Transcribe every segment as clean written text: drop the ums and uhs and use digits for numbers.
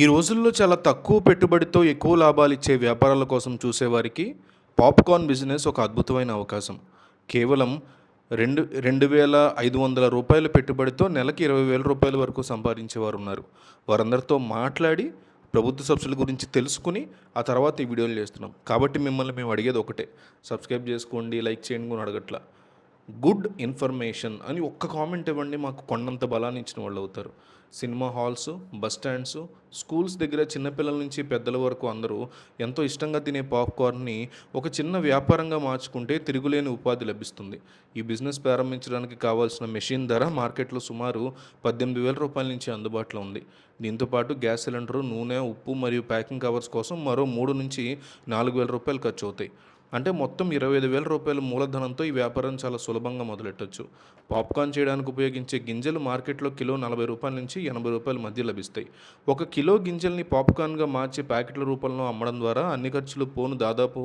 ఈ రోజుల్లో చాలా తక్కువ పెట్టుబడితో ఎక్కువ లాభాలిచ్చే వ్యాపారాల కోసం చూసేవారికి పాప్కార్న్ బిజినెస్ ఒక అద్భుతమైన అవకాశం. కేవలం 2,500 రూపాయల పెట్టుబడితో నెలకి 20,000 రూపాయల వరకు సంపాదించేవారు ఉన్నారు. వారందరితో మాట్లాడి ప్రభుత్వ సబ్సిడీల గురించి తెలుసుకుని ఆ తర్వాత ఈ వీడియోలు చేస్తున్నాం. కాబట్టి మిమ్మల్ని మేము అడిగేది ఒకటే, సబ్స్క్రైబ్ చేసుకోండి, లైక్ చేయండి అని అడగట్లా. గుడ్ ఇన్ఫర్మేషన్ అని ఒక్క కామెంట్ ఇవ్వండి, మాకు కొండంత బలాన్ని ఇచ్చిన వాళ్ళు అవుతారు. Cinema halls, bus stands, schools దగ్గర చిన్నపిల్లల నుంచి పెద్దల వరకు అందరూ ఎంతో ఇష్టంగా తినే పాప్కార్న్ని ఒక చిన్న వ్యాపారంగా మార్చుకుంటే తిరుగులేని ఉపాధి లభిస్తుంది. ఈ బిజినెస్ ప్రారంభించడానికి కావాల్సిన మెషిన్ ధర మార్కెట్లో సుమారు 18,000 రూపాయల నుంచి అందుబాటులో ఉంది. దీంతోపాటు గ్యాస్ సిలిండరు, నూనె, ఉప్పు మరియు ప్యాకింగ్ కవర్స్ కోసం మరో 3 నుంచి 4,000 రూపాయలు ఖర్చు అవుతాయి. అంటే మొత్తం 25,000 రూపాయల మూలధనంతో ఈ వ్యాపారం చాలా సులభంగా మొదలెట్టొచ్చు. పాప్కార్న్ చేయడానికి ఉపయోగించే గింజలు మార్కెట్లో కిలో 40 రూపాయల నుంచి 80 రూపాయల మధ్య లభిస్తాయి. ఒక కిలో గింజల్ని పాప్కార్న్గా మార్చి ప్యాకెట్ల రూపంలో అమ్మడం ద్వారా అన్ని ఖర్చులు పోను దాదాపు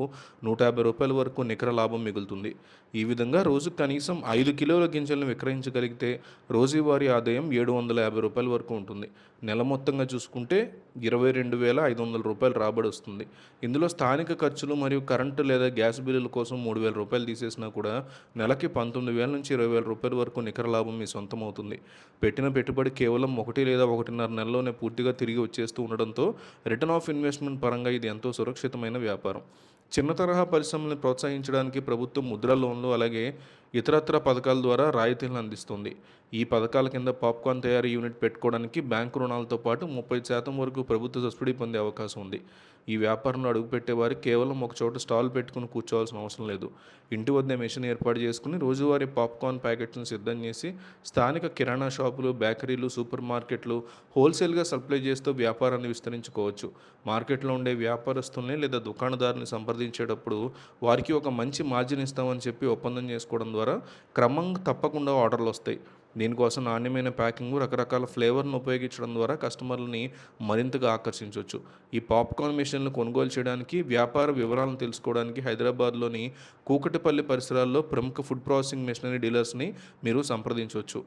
150 రూపాయల వరకు నికర లాభం మిగులుతుంది. ఈ విధంగా రోజుకు కనీసం 5 కిలోల గింజలను విక్రయించగలిగితే రోజువారీ ఆదాయం 750 రూపాయల వరకు ఉంటుంది. నెల మొత్తంగా చూసుకుంటే 22,500 రూపాయలు రాబడి వస్తుంది. ఇందులో స్థానిక ఖర్చులు మరియు కరెంటు లేదా గ్యాస్ బిల్లుల కోసం 3,000 రూపాయలు తీసేసినా కూడా నెలకి 19,000 నుంచి 20,000 రూపాయల వరకు నికర లాభం మీ సొంతం అవుతుంది. పెట్టిన పెట్టుబడి కేవలం 1 లేదా 1.5 నెలలోనే పూర్తిగా తిరిగి వచ్చేస్తూ ఉండడంతో రిటర్న్ ఆఫ్ ఇన్వెస్ట్మెంట్ పరంగా ఇది ఎంతో సురక్షితమైన వ్యాపారం. చిన్న తరహా పరిశ్రమలను ప్రోత్సహించడానికి ప్రభుత్వం ముద్రా లోన్లు, అలాగే ఇతరత్ర పథకాల ద్వారా రాయితీలను అందిస్తుంది. ఈ పథకాల కింద పాప్కార్న్ తయారీ యూనిట్ పెట్టుకోవడానికి బ్యాంకు రుణాలతో పాటు 30% వరకు ప్రభుత్వ సబ్సిడీ పొందే అవకాశం ఉంది. ఈ వ్యాపారంలో అడుగుపెట్టేవారు కేవలం ఒక చోట స్టాల్ పెట్టుకుని కూర్చోవాల్సిన అవసరం లేదు. ఇంటి వద్ద మెషిన్ ఏర్పాటు చేసుకుని రోజువారీ పాప్కార్న్ ప్యాకెట్స్ను సిద్ధం చేసి స్థానిక కిరాణా షాపులు, బేకరీలు, సూపర్ మార్కెట్లు హోల్సేల్గా సప్లై చేస్తూ వ్యాపారాన్ని విస్తరించుకోవచ్చు. మార్కెట్లో ఉండే వ్యాపారస్తుల్ని లేదా దుకాణదారుని సంప్రదించేటప్పుడు వారికి ఒక మంచి మార్జిన్ ఇస్తామని చెప్పి ఒప్పందం చేసుకోవడం ద్వారా క్రమంగా తప్పకుండా ఆర్డర్లు వస్తాయి. దీనికోసం నాణ్యమైన ప్యాకింగ్, రకరకాల ఫ్లేవర్ను ఉపయోగించడం ద్వారా కస్టమర్లని మరింతగా ఆకర్షించవచ్చు. ఈ పాప్కార్న్ మిషన్లు కొనుగోలు చేయడానికి, వ్యాపార వివరాలను తెలుసుకోవడానికి హైదరాబాద్లోని కూకటిపల్లి పరిసరాల్లో ప్రముఖ ఫుడ్ ప్రాసెసింగ్ మిషనరీ డీలర్స్ని మీరు సంప్రదించవచ్చు.